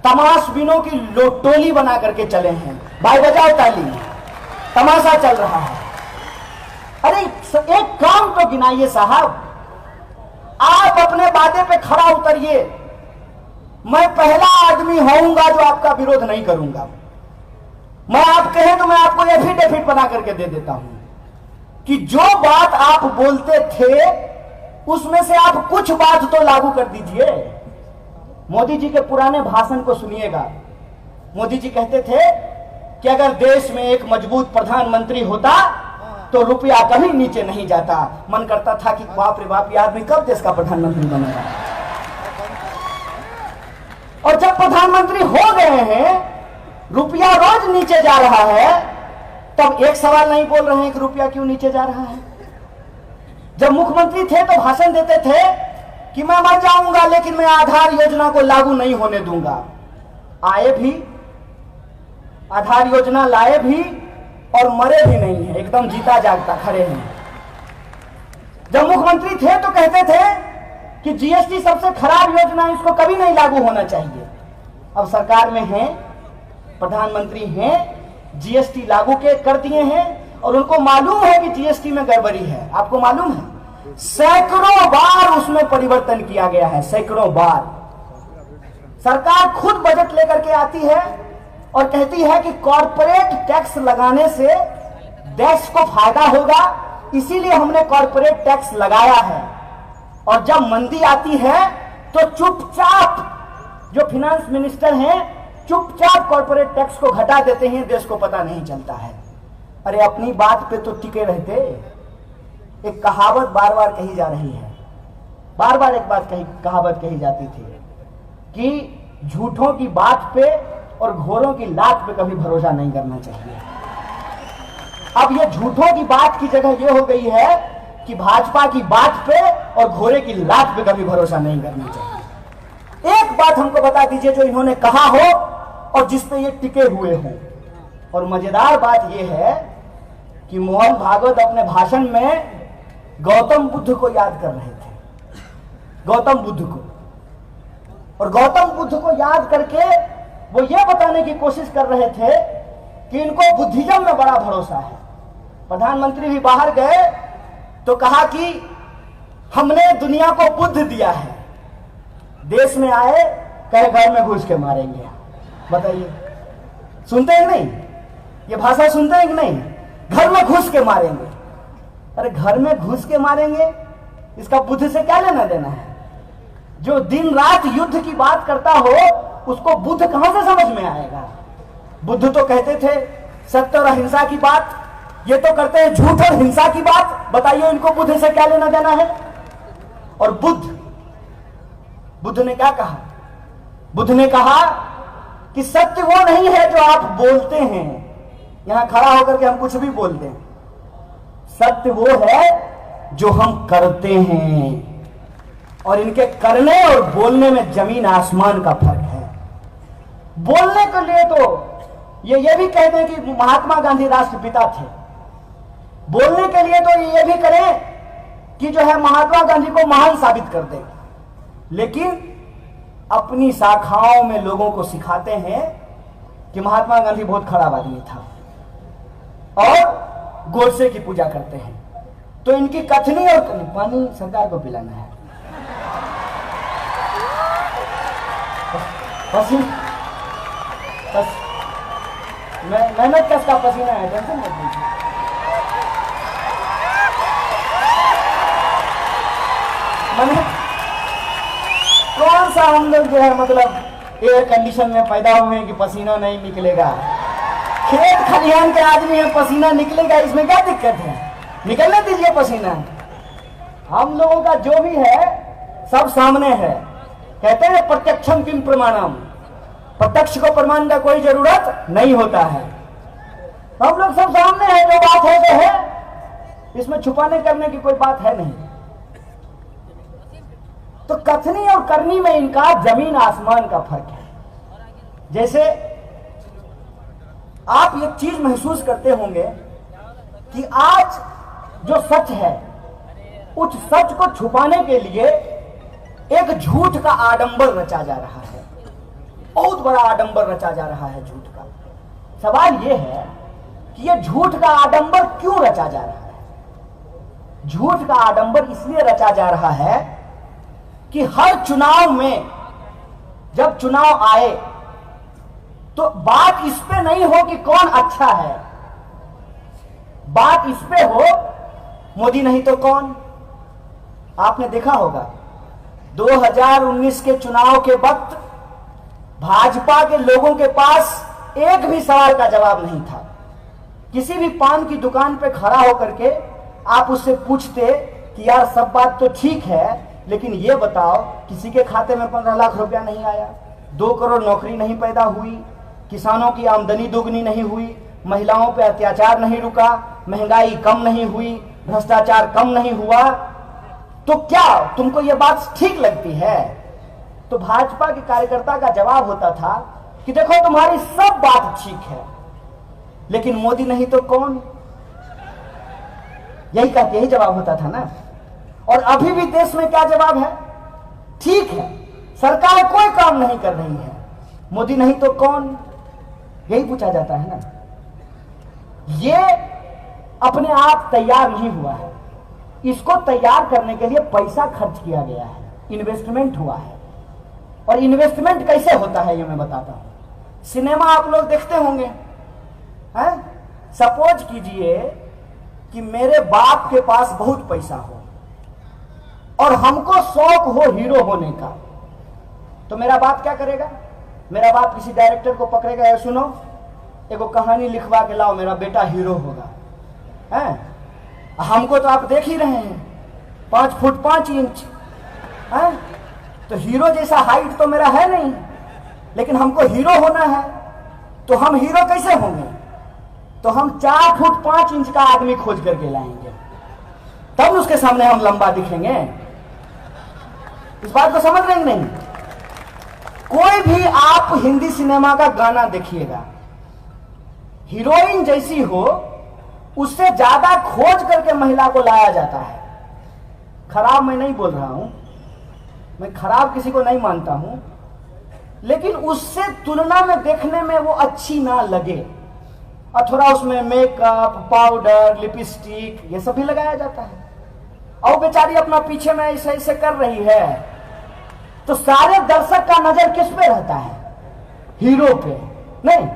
तमाशबीनों की टोली बना करके चले हैं। भाई बजाओ ताली, तमाशा चल रहा है। अरे एक काम तो गिनाइए साहब, आप अपने वादे पे खरा उतरिए। मैं पहला आदमी होऊंगा जो आपका विरोध नहीं करूंगा। मैं आप कहें तो मैं आपको एफिडेविट बना करके दे देता हूं कि जो बात आप बोलते थे उसमें से आप कुछ बात तो लागू कर दीजिए। मोदी जी के पुराने भाषण को सुनिएगा। मोदी जी कहते थे कि अगर देश में एक मजबूत प्रधानमंत्री होता तो रुपया कभी नीचे नहीं जाता। मन करता था कि बाप रे बाप, ये आदमी कब देश का प्रधानमंत्री बनेगा। और जब प्रधानमंत्री हो गए हैं, रुपया रोज नीचे जा रहा है, तब एक सवाल नहीं बोल रहे हैं कि रुपया क्यों नीचे जा रहा है। जब मुख्यमंत्री थे तो भाषण देते थे कि मैं मर जाऊंगा लेकिन मैं आधार योजना को लागू नहीं होने दूंगा। आए भी, आधार योजना लाए भी और मरे भी नहीं है, एकदम जीता जागता खड़े हैं। जब मुख्यमंत्री थे तो कहते थे कि जीएसटी सबसे खराब योजना, इसको कभी नहीं लागू होना चाहिए। अब सरकार में हैं, प्रधानमंत्री हैं, जीएसटी लागू कर दिए हैं और उनको मालूम है कि जीएसटी में गड़बड़ी है। आपको मालूम है, सैकड़ों बार उसमें परिवर्तन किया गया है, सैकड़ों बार। सरकार खुद बजट लेकर के आती है और कहती है कि कॉर्पोरेट टैक्स लगाने से देश को फायदा होगा, इसीलिए हमने कॉर्पोरेट टैक्स लगाया है। और जब मंदी आती है तो चुपचाप जो फाइनेंस मिनिस्टर हैं चुपचाप कॉर्पोरेट टैक्स को घटा देते हैं, देश को पता नहीं चलता है। अरे अपनी बात पे तो टिके रहते। एक कहावत बार बार कही जा रही है, बार बार एक कहावत कही जाती थी कि झूठों की बात पे और घोरों की लात पे कभी भरोसा नहीं करना चाहिए। अब ये झूठों की बात की जगह ये हो गई है कि भाजपा की बात पे और घोड़े की लात पे कभी भरोसा नहीं करना चाहिए। एक बात हमको बता दीजिए जो इन्होंने कहा हो और जिस पे ये टिके हुए हों। और मजेदार बात यह है कि मोहन भागवत अपने भाषण में गौतम बुद्ध को याद कर रहे थे, गौतम बुद्ध को। और गौतम बुद्ध को याद करके वो ये बताने की कोशिश कर रहे थे कि इनको बुद्धिज्म में बड़ा भरोसा है। प्रधानमंत्री भी बाहर गए तो कहा कि हमने दुनिया को बुद्ध दिया है। देश में आए, कहे घर में घुस के मारेंगे। बताइए, सुनते हैं नहीं? ये भाषा सुनते हैं कि नहीं? घर में घुस के मारेंगे। अरे घर में घुस के मारेंगे, इसका बुद्ध से क्या लेना देना है? जो दिन रात युद्ध की बात करता हो उसको बुद्ध कहां से समझ में आएगा? बुद्ध तो कहते थे सत्य और अहिंसा की बात, ये तो करते हैं झूठ और हिंसा की बात। बताइए इनको बुद्ध से क्या लेना देना है? और बुद्ध ने क्या कहा? बुद्ध ने कहा कि सत्य वो नहीं है जो आप बोलते हैं, यहां खड़ा होकर के हम कुछ भी बोलते हैं। सत्य वो है जो हम करते हैं, और इनके करने और बोलने में जमीन आसमान का फर्क है। बोलने के लिए तो ये भी कहते हैं कि महात्मा गांधी राष्ट्रपिता थे। बोलने के लिए तो ये भी करें कि जो है महात्मा गांधी को महान साबित कर दें, लेकिन अपनी शाखाओं में लोगों को सिखाते हैं कि महात्मा गांधी बहुत खराब आदमी था और गोडसे की पूजा करते हैं। तो इनकी कथनी और पानी सरकार को पिलाना है। मेहनत कस का पसीना है, टेंशन मत लीजिए। कौन सा हम लोग जो है मतलब एयर कंडीशन में पैदा हुए हैं कि पसीना नहीं निकलेगा। खेत खलिहान के आदमी है, पसीना निकलेगा, इसमें क्या दिक्कत है? निकलने दीजिए पसीना। हम लोगों का जो भी है सब सामने है। कहते हैं प्रत्यक्षम किम प्रमाणम, प्रत्यक्ष को प्रमाण का कोई जरूरत नहीं होता है। हम लोग सब सामने है, जो बात है वो है, इसमें छुपाने करने की कोई बात है नहीं। तो कथनी और करनी में इनका जमीन आसमान का फर्क है। जैसे आप ये चीज महसूस करते होंगे कि आज जो सच है उस सच को छुपाने के लिए एक झूठ का आडंबर रचा जा रहा है। बहुत बड़ा आडंबर रचा जा रहा है झूठ का। सवाल यह है कि यह झूठ का आडंबर क्यों रचा जा रहा है? झूठ का आडंबर इसलिए रचा जा रहा है कि हर चुनाव में जब चुनाव आए तो बात इस पे नहीं हो कि कौन अच्छा है, बात इस पे हो मोदी नहीं तो कौन। आपने देखा होगा 2019 के चुनाव के वक्त भाजपा के लोगों के पास एक भी सवाल का जवाब नहीं था। किसी भी पान की दुकान पे खड़ा होकर के आप उससे पूछते कि यार सब बात तो ठीक है, लेकिन ये बताओ किसी के खाते में 15 लाख रुपया नहीं आया, 2 करोड़ नौकरी नहीं पैदा हुई, किसानों की आमदनी दोगुनी नहीं हुई, महिलाओं पे अत्याचार नहीं रुका, महंगाई कम नहीं हुई, भ्रष्टाचार कम नहीं हुआ, तो क्या तुमको ये बात ठीक लगती है? तो भाजपा के कार्यकर्ता का जवाब होता था कि देखो तुम्हारी सब बात ठीक है, लेकिन मोदी नहीं तो कौन। यही जवाब होता था ना। और अभी भी देश में क्या जवाब है? ठीक है, सरकार कोई काम नहीं कर रही है, मोदी नहीं तो कौन, यही पूछा जाता है ना। ये अपने आप तैयार नहीं हुआ है, इसको तैयार करने के लिए पैसा खर्च किया गया है, इन्वेस्टमेंट हुआ है। और इन्वेस्टमेंट कैसे होता है ये मैं बताता हूं। सिनेमा आप लोग देखते होंगे, हैं? सपोज कीजिए कि मेरे बाप के पास बहुत पैसा हो और हमको शौक हो हीरो होने का, तो मेरा बाप क्या करेगा? मेरा बाप किसी डायरेक्टर को पकड़ेगा, यार सुनो एगो कहानी लिखवा के लाओ, मेरा बेटा हीरो होगा, हैं? हमको तो आप देख ही रहे हैं 5 फुट 5 इंच, हैं? तो हीरो जैसा हाइट तो मेरा है नहीं, लेकिन हमको हीरो होना है, तो हम हीरो कैसे होंगे? तो हम 4 फुट 5 इंच का आदमी खोज करके लाएंगे, तब उसके सामने हम लंबा दिखेंगे। इस बात को समझ रहे हैं नहीं? कोई भी आप हिंदी सिनेमा का गाना देखिएगा, हीरोइन जैसी हो उससे ज्यादा खोज करके महिला को लाया जाता है। खराब मैं नहीं बोल रहा हूं, मैं खराब किसी को नहीं मानता हूं, लेकिन उससे तुलना में देखने में वो अच्छी ना लगे, और थोड़ा उसमें मेकअप, पाउडर, लिपस्टिक ये सब भी लगाया जाता है, और बेचारी अपना पीछे में ऐसे ऐसे कर रही है, तो सारे दर्शक का नजर किस पे रहता है? हीरो पे नहीं,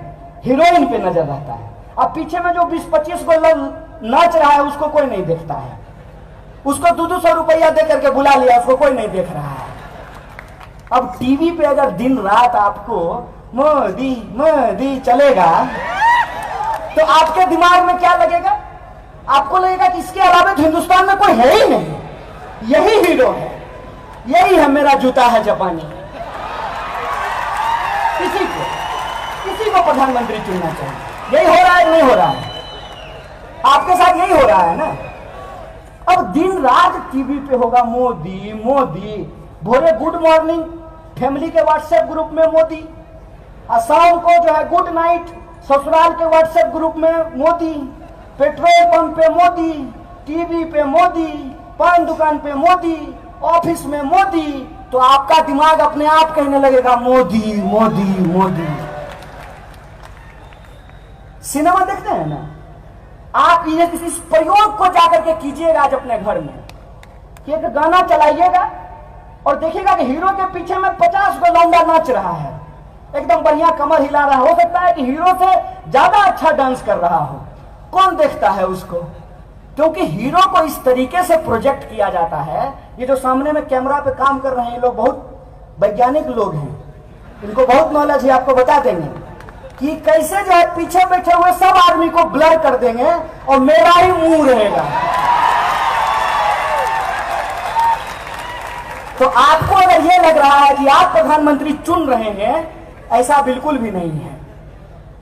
हीरोइन पे नजर रहता है। अब पीछे में जो 20-25 को नाच रहा है उसको कोई नहीं देखता है, उसको 200 रुपया दे करके बुला लिया, उसको कोई नहीं देख रहा है। अब टीवी पे अगर दिन रात आपको मोदी मोदी चलेगा तो आपके दिमाग में क्या लगेगा? आपको लगेगा कि इसके अलावा तो हिंदुस्तान में कोई है ही नहीं, यही हीरो है, यही है मेरा जूता है जापानी। किसी को प्रधानमंत्री चुनना चाहिए। यही हो रहा है नहीं हो रहा है? आपके साथ यही हो रहा है ना। अब दिन रात टीवी पे होगा मोदी मोदी, भोरे गुड मॉर्निंग फैमिली के व्हाट्सएप ग्रुप में मोदी, और शाम को जो है गुड नाइट ससुराल के व्हाट्सएप ग्रुप में मोदी, पेट्रोल पंप पे मोदी, टीवी पे मोदी, पान दुकान पे मोदी, ऑफिस में मोदी, तो आपका दिमाग अपने आप कहने लगेगा मोदी मोदी मोदी। सिनेमा देखते हैं ना, आप ये इस प्रयोग को जाकर के कीजिएगा आज अपने घर में कि एक गाना चलाइएगा और देखिएगा कि हीरो के पीछे में 50 गो लौंडा नाच रहा है, एकदम बढ़िया कमर हिला रहा हो सकता है कि हीरो से ज्यादा अच्छा डांस कर रहा हो। कौन देखता है उसको? क्योंकि हीरो को इस तरीके से प्रोजेक्ट किया जाता है। ये जो सामने में कैमरा पे काम कर रहे हैं, ये लोग बहुत वैज्ञानिक लोग हैं, इनको बहुत नॉलेज है, आपको बता देंगे कि कैसे जो है पीछे बैठे हुए सब आदमी को ब्लर कर देंगे और मेरा ही मुंह रहेगा। तो आपको अगर ये लग रहा है कि आप प्रधानमंत्री चुन रहे हैं, ऐसा बिल्कुल भी नहीं है।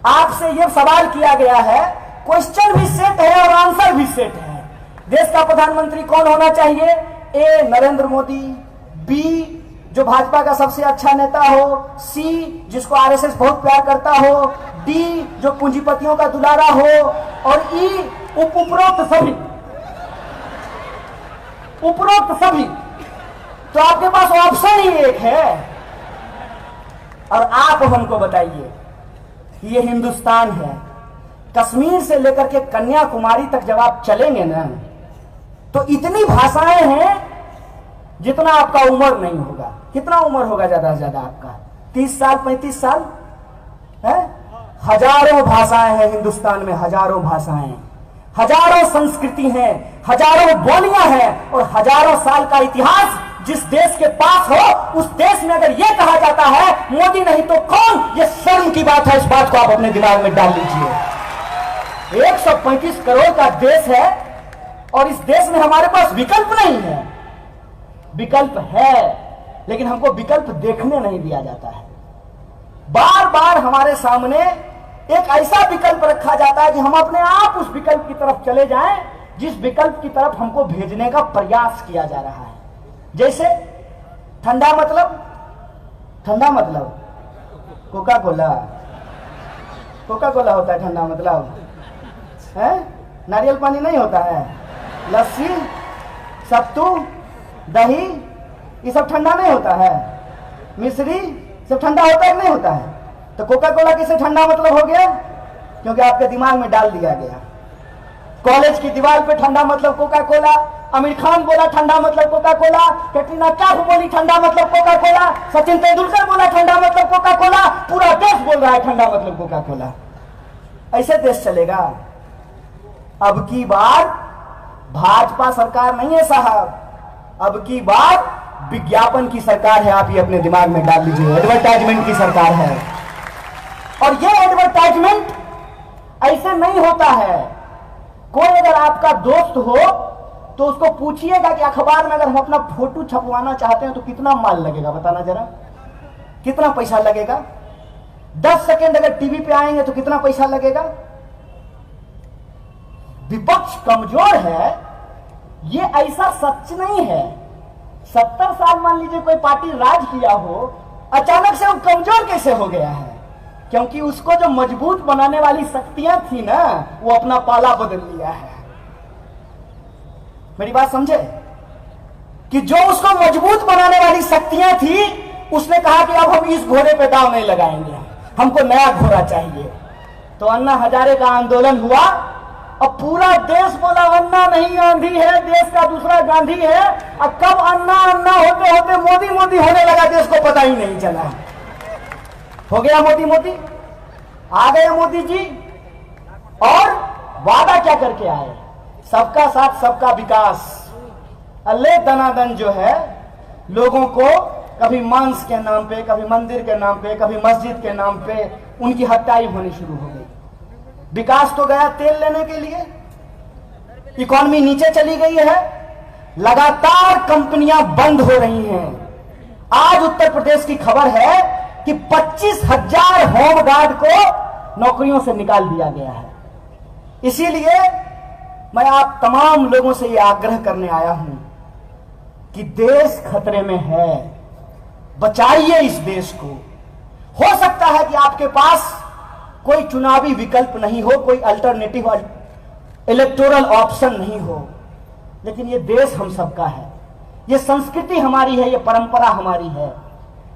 आपसे ये सवाल किया गया है, क्वेश्चन भी सेट है और आंसर भी सेट है। देश का प्रधानमंत्री कौन होना चाहिए? ए नरेंद्र मोदी, बी जो भाजपा का सबसे अच्छा नेता हो, सी जिसको आरएसएस बहुत प्यार करता हो, डी जो पूंजीपतियों का दुलारा हो, और ई उपरोक्त सभी। उपरोक्त सभी। तो आपके पास ऑप्शन ही एक है। और आप हमको बताइए, ये हिंदुस्तान है, कश्मीर से लेकर के कन्याकुमारी तक जब आप चलेंगे ना, तो इतनी भाषाएं हैं जितना आपका उम्र नहीं होगा। कितना उम्र होगा ज्यादा से ज्यादा आपका? 30 साल 35 साल है। हजारों भाषाएं हैं हिंदुस्तान में, हजारों भाषाएं, हजारों संस्कृति हैं, हजारों बोलियां हैं और हजारों साल का इतिहास जिस देश के पास हो, उस देश में अगर यह कहा जाता है मोदी नहीं तो कौन, यह शर्म की बात है। इस बात को आप अपने दिमाग में डाल लीजिए। 135 करोड़ का देश है और इस देश में हमारे पास विकल्प नहीं है। विकल्प है लेकिन हमको विकल्प देखने नहीं दिया जाता है। बार बार हमारे सामने एक ऐसा विकल्प रखा जाता है कि हम अपने आप उस विकल्प की तरफ चले जाएं जिस विकल्प की तरफ हमको भेजने का प्रयास किया जा रहा है। जैसे ठंडा मतलब, ठंडा मतलब कोका कोला, कोका कोला होता है ठंडा मतलब है। नारियल पानी नहीं होता है, लस्सी, सत्तू, दही, ये सब ठंडा नहीं होता है। मिश्री सब ठंडा होता है नहीं होता है। तो कोका कोला किसे ठंडा मतलब हो गया? क्योंकि आपके दिमाग में डाल दिया गया। कॉलेज की दीवार पे ठंडा मतलब कोका कोला, आमिर खान बोला ठंडा मतलब कोका कोला, कैटरीना कैफ बोली ठंडा मतलब कोका कोला, सचिन तेंदुलकर बोला ठंडा मतलब कोका कोला, पूरा देश बोल रहा है ठंडा मतलब कोका कोला। ऐसे देश चलेगा? अब की बार भाजपा सरकार नहीं है साहब, अब की बार विज्ञापन की सरकार है। आप ये अपने दिमाग में डाल लीजिए, एडवर्टाइजमेंट की सरकार है। और ये एडवर्टाइजमेंट ऐसे नहीं होता है। कोई अगर आपका दोस्त हो तो उसको पूछिएगा कि अखबार में अगर हम अपना फोटो छपवाना चाहते हैं तो कितना माल लगेगा, बताना जरा, कितना पैसा लगेगा? 10 सेकेंड अगर टीवी पे आएंगे तो कितना पैसा लगेगा? विपक्ष कमजोर है, ये ऐसा सच नहीं है। 70 साल मान लीजिए कोई पार्टी राज किया हो, अचानक से वो कमजोर कैसे हो गया है? क्योंकि उसको जो मजबूत बनाने वाली शक्तियां थी ना, वो अपना पाला बदल लिया है। मेरी बात समझे? कि जो उसको मजबूत बनाने वाली शक्तियां थी, उसने कहा कि अब हम इस घोड़े पे दांव नहीं लगाएंगे, हमको नया घोड़ा चाहिए। तो अन्ना हजारे का आंदोलन हुआ और पूरा देश बोला अन्ना नहीं गांधी है, देश का दूसरा गांधी है। और कब अन्ना अन्ना होते होते मोदी मोदी होने लगा, देश को पता ही नहीं चला। हो गया मोदी मोदी, आ गए मोदी जी। और वादा क्या करके आए? सबका साथ सबका विकास। अल्ले दनादन जो है लोगों को कभी मांस के नाम पे, कभी मंदिर के नाम पे, कभी मस्जिद के नाम पे उनकी हत्याई होनी शुरू हो गई। विकास तो गया तेल लेने के लिए, इकॉनमी नीचे चली गई है, लगातार कंपनियां बंद हो रही हैं। आज उत्तर प्रदेश की खबर है कि 25,000 होमगार्ड को नौकरियों से निकाल दिया गया है। इसीलिए मैं आप तमाम लोगों से यह आग्रह करने आया हूं कि देश खतरे में है, बचाइए इस देश को। हो सकता है कि आपके पास कोई चुनावी विकल्प नहीं हो, कोई अल्टरनेटिव इलेक्टोरल ऑप्शन नहीं हो, लेकिन यह देश हम सबका है, यह संस्कृति हमारी है, यह परंपरा हमारी है।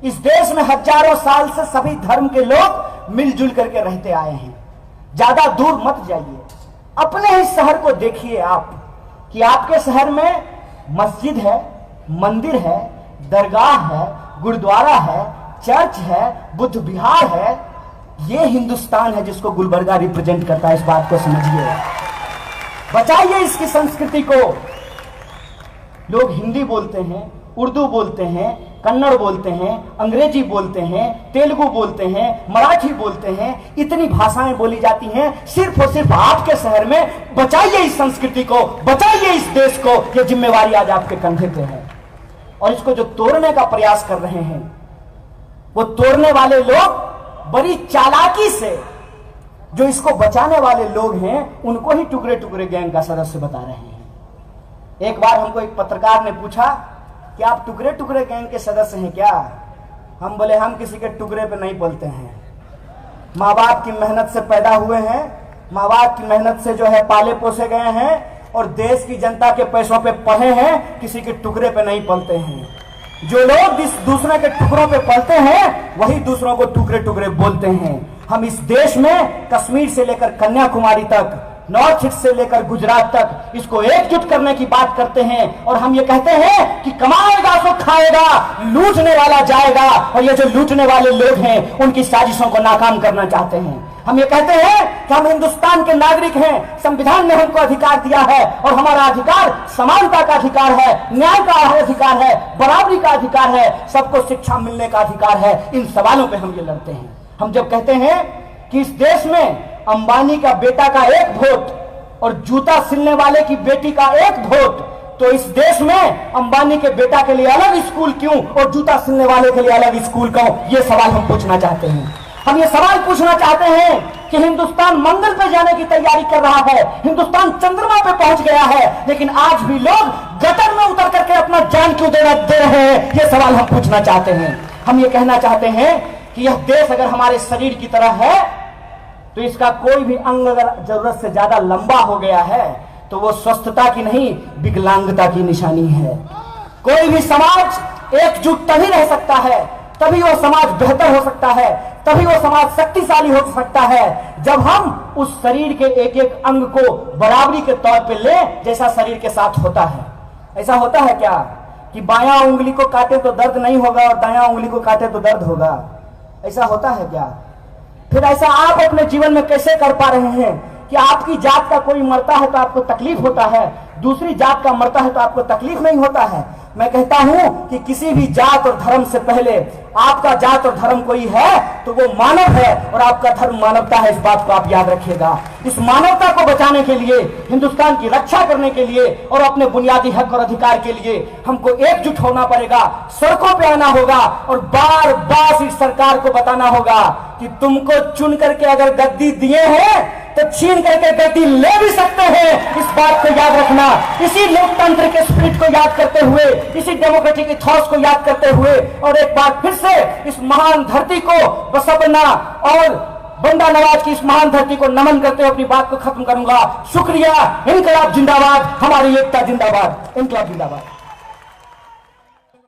इस देश में हजारों साल से सभी धर्म के लोग मिलजुल करके रहते आए हैं। ज्यादा दूर मत जाइए, अपने ही शहर को देखिए आप कि आपके शहर में मस्जिद है, मंदिर है, दरगाह है, गुरुद्वारा है, चर्च है, बुद्ध विहार है। ये हिंदुस्तान है जिसको गुलबर्गा रिप्रेजेंट करता है। इस बात को समझिए, बचाइए इसकी संस्कृति को। लोग हिंदी बोलते हैं, उर्दू बोलते हैं, कन्नड़ बोलते हैं, अंग्रेजी बोलते हैं, तेलुगु बोलते हैं, मराठी बोलते हैं, इतनी भाषाएं बोली जाती हैं सिर्फ और सिर्फ आपके शहर में। बचाइए इस संस्कृति को, बचाइए इस देश को। ये जिम्मेवारी आज आपके कंधे पे है। और इसको जो तोड़ने का प्रयास कर रहे हैं, वो तोड़ने वाले लोग बड़ी चालाकी से, जो इसको बचाने वाले लोग हैं, उनको ही टुकड़े टुकड़े गैंग का सदस्य बता रहे हैं। एक बार हमको एक पत्रकार ने पूछा कि आप टुकड़े टुकड़े गैंग के सदस्य हैं क्या? हम बोले हम किसी के टुकड़े पे नहीं पलते हैं। माँ बाप की मेहनत से पैदा हुए हैं, माँ बाप की मेहनत से जो है पाले पोसे गए हैं और देश की जनता के पैसों पे पढ़े हैं, किसी के टुकड़े पे नहीं पलते हैं। जो लोग दूसरे के टुकड़ों पे पलते हैं वही दूसरों को टुकड़े टुकड़े बोलते हैं। हम इस देश में कश्मीर से लेकर कन्याकुमारी तक, नॉर्थ ईस्ट से लेकर गुजरात तक इसको एकजुट करने की बात करते हैं। और हम ये कहते हैं कि कमाएगा तो खाएगा, लूटने वाला जाएगा। और ये जो लूटने वाले लोग हैं उनकी साजिशों को नाकाम करना चाहते हैं। हम ये कहते हैं कि हम हिंदुस्तान के नागरिक हैं, संविधान ने हमको अधिकार दिया है और हमारा अधिकार समानता का अधिकार है, न्याय का अधिकार है, बराबरी का अधिकार है, सबको शिक्षा मिलने का अधिकार है। इन सवालों पे हम ये लड़ते हैं। हम जब कहते हैं कि इस देश में अंबानी का बेटा का एक वोट और जूता सिलने वाले की बेटी का एक वोट, तो इस देश में अंबानी के बेटा के लिए अलग स्कूल क्यों और जूता सिलने वाले के लिए अलग स्कूल क्यों? ये सवाल हम पूछना चाहते हैं। हम ये सवाल पूछना चाहते हैं कि हिंदुस्तान मंगल पे जाने की तैयारी कर रहा है, हिंदुस्तान चंद्रमा पे पहुंच गया है, लेकिन आज भी लोग गटर में उतर करके अपना जान क्यों दे रहे हैं? ये सवाल हम पूछना चाहते हैं। हम ये कहना चाहते हैं कि यह देश अगर हमारे शरीर की तरह है तो इसका कोई भी अंग अगर जरूरत से ज्यादा लंबा हो गया है तो वो स्वस्थता की नहीं, विकलांगता की निशानी है। कोई भी समाज एकजुट तभी रह सकता है, तभी वो समाज बेहतर हो सकता है, तभी वो समाज शक्तिशाली हो सकता है जब हम उस शरीर के एक एक अंग को बराबरी के तौर पे लें जैसा शरीर के साथ होता है। ऐसा होता है क्या कि बायां उंगली को काटे तो दर्द नहीं होगा और दायां उंगली को काटे तो दर्द होगा? ऐसा होता है क्या? फिर ऐसा आप अपने जीवन में कैसे कर पा रहे हैं कि आपकी जात का कोई मरता है तो आपको तकलीफ होता है, दूसरी जात का मरता है तो आपको तकलीफ नहीं होता है? मैं कहता हूं कि किसी भी जात और धर्म से पहले आपका जात और धर्म कोई है तो वो मानव है और आपका धर्म मानवता है। इस बात को आप याद रखिएगा। इस मानवता को बचाने के लिए, हिंदुस्तान की रक्षा करने के लिए और अपने बुनियादी हक और अधिकार के लिए हमको एकजुट होना पड़ेगा, सड़कों पे आना होगा और बार बार इस सरकार को बताना होगा कि तुमको चुन करके अगर गद्दी दिए हैं तो छीन करके गद्दी ले भी सकते हैं। इस बात को याद रखना। इसी लोकतंत्र के स्पिरिट को याद करते हुए, इसी डेमोक्रेटिक इथॉस को याद करते हुए और एक बार फिर से इस महान धरती को बसपना और बंदा नवाज की इस महान धरती को नमन करते हुए अपनी बात को खत्म करूंगा। शुक्रिया। इनकलाब जिंदाबाद, हमारी एकता जिंदाबाद, इनकलाब जिंदाबाद।